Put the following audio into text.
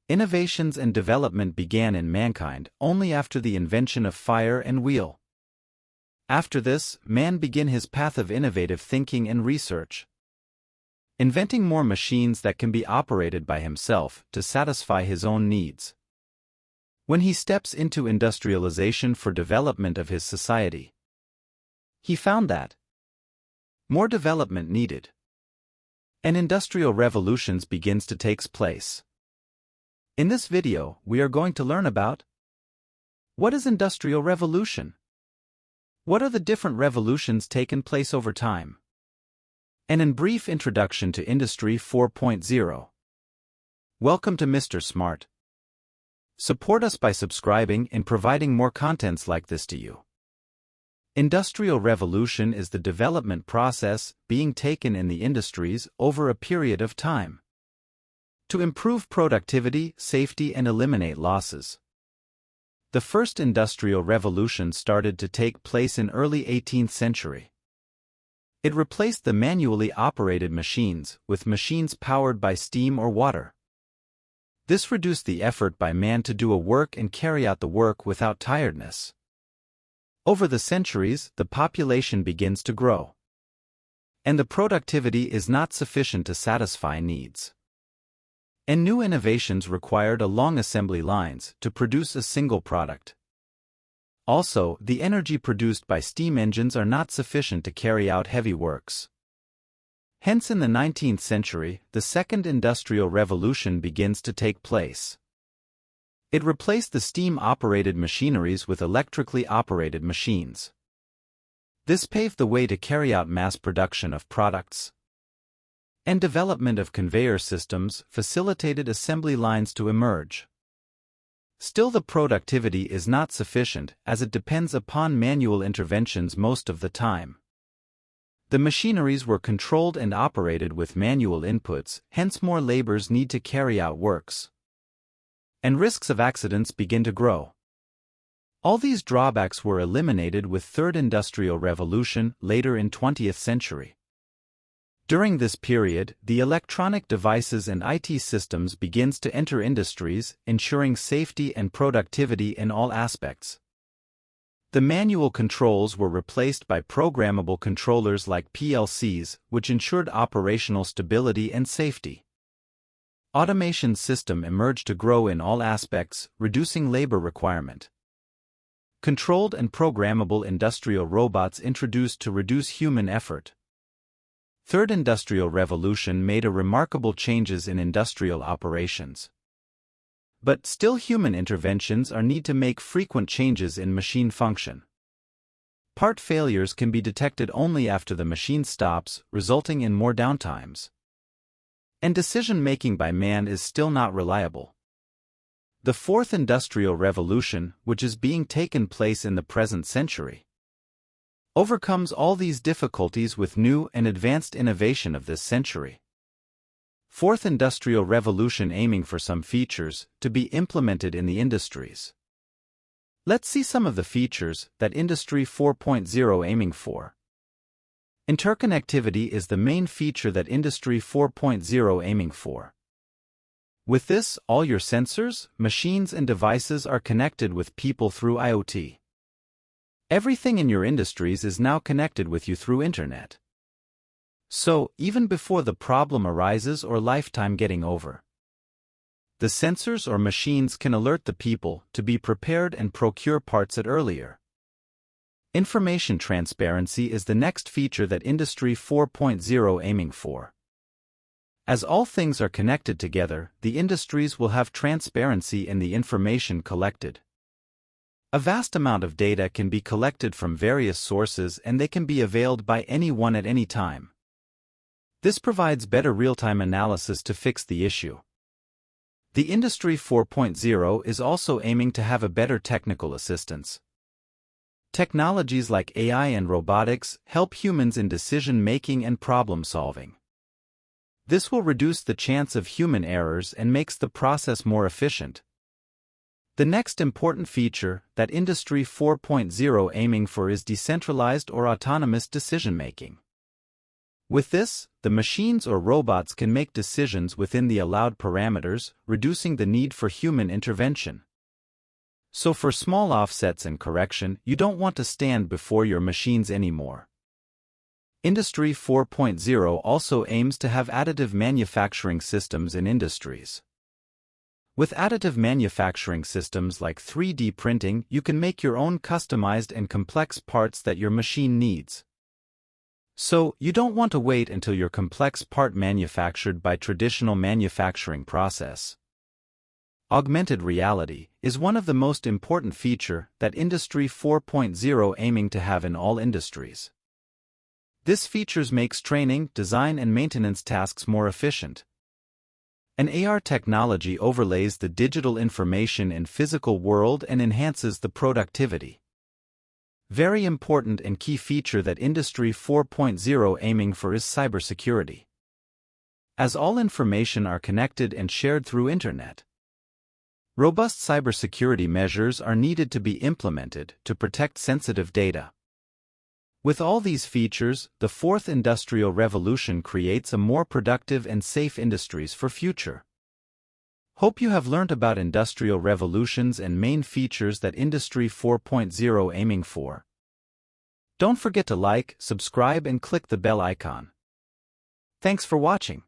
Innovations and development began in mankind only after the invention of fire and wheel. After this, man began his path of innovative thinking and research, inventing more machines that can be operated by himself to satisfy his own needs. When he steps into industrialization for development of his society, he found that more development needed. An industrial revolution begins to take place. In this video, we are going to learn about what is industrial revolution? What are the different revolutions taken place over time? And in brief introduction to Industry 4.0. Welcome to Mr. Smart. Support us by subscribing and providing more contents like this to you. Industrial revolution is the development process being taken in the industries over a period of time to improve productivity, safety, and eliminate losses. The first industrial revolution started to take place in early 18th century. It replaced the manually operated machines with machines powered by steam or water. This reduced the effort by man to do a work and carry out the work without tiredness. Over the centuries, the population begins to grow, and the productivity is not sufficient to satisfy needs. And new innovations required long assembly lines to produce a single product. Also, the energy produced by steam engines are not sufficient to carry out heavy works. Hence, in the 19th century, the second industrial revolution begins to take place. It replaced the steam-operated machineries with electrically operated machines. This paved the way to carry out mass production of products, and development of conveyor systems facilitated assembly lines to emerge. Still, the productivity is not sufficient as it depends upon manual interventions most of the time. The machineries were controlled and operated with manual inputs, hence more laborers need to carry out works, and risks of accidents begin to grow. All these drawbacks were eliminated with Third Industrial Revolution later in 20th century. During this period, the electronic devices and IT systems begins to enter industries, ensuring safety and productivity in all aspects. The manual controls were replaced by programmable controllers like PLCs, which ensured operational stability and safety. Automation system emerged to grow in all aspects, reducing labor requirement. Controlled and programmable industrial robots introduced to reduce human effort. Third Industrial Revolution made a remarkable changes in industrial operations. But still human interventions are need to make frequent changes in machine function. Part failures can be detected only after the machine stops, resulting in more downtimes. And decision-making by man is still not reliable. The Fourth Industrial Revolution, which is being taken place in the present century, overcomes all these difficulties with new and advanced innovation of this century. Fourth Industrial Revolution aiming for some features to be implemented in the industries. Let's see some of the features that Industry 4.0 aiming for. Interconnectivity is the main feature that Industry 4.0 aiming for. With this, all your sensors, machines and devices are connected with people through IoT. Everything in your industries is now connected with you through Internet. So, even before the problem arises or lifetime getting over, the sensors or machines can alert the people to be prepared and procure parts at earlier. Information transparency is the next feature that Industry 4.0 aiming for. As all things are connected together, the industries will have transparency in the information collected. A vast amount of data can be collected from various sources and they can be availed by anyone at any time. This provides better real-time analysis to fix the issue. The Industry 4.0 is also aiming to have a better technical assistance. Technologies like AI and robotics help humans in decision-making and problem-solving. This will reduce the chance of human errors and makes the process more efficient. The next important feature that Industry 4.0 aiming for is decentralized or autonomous decision-making. With this, the machines or robots can make decisions within the allowed parameters, reducing the need for human intervention. So for small offsets and correction, you don't want to stand before your machines anymore. Industry 4.0 also aims to have additive manufacturing systems in industries. With additive manufacturing systems like 3D printing, you can make your own customized and complex parts that your machine needs. So, you don't want to wait until your complex part manufactured by traditional manufacturing process. Augmented reality is one of the most important features that Industry 4.0 aiming to have in all industries. This feature makes training, design and maintenance tasks more efficient. An AR technology overlays the digital information in physical world and enhances the productivity. Very important and key feature that Industry 4.0 aiming for is cybersecurity. As all information are connected and shared through Internet, robust cybersecurity measures are needed to be implemented to protect sensitive data. With all these features, the fourth industrial revolution creates a more productive and safe industries for future. Hope you have learned about industrial revolutions and main features that Industry 4.0 aiming for. Don't forget to like, subscribe and click the bell icon. Thanks for watching.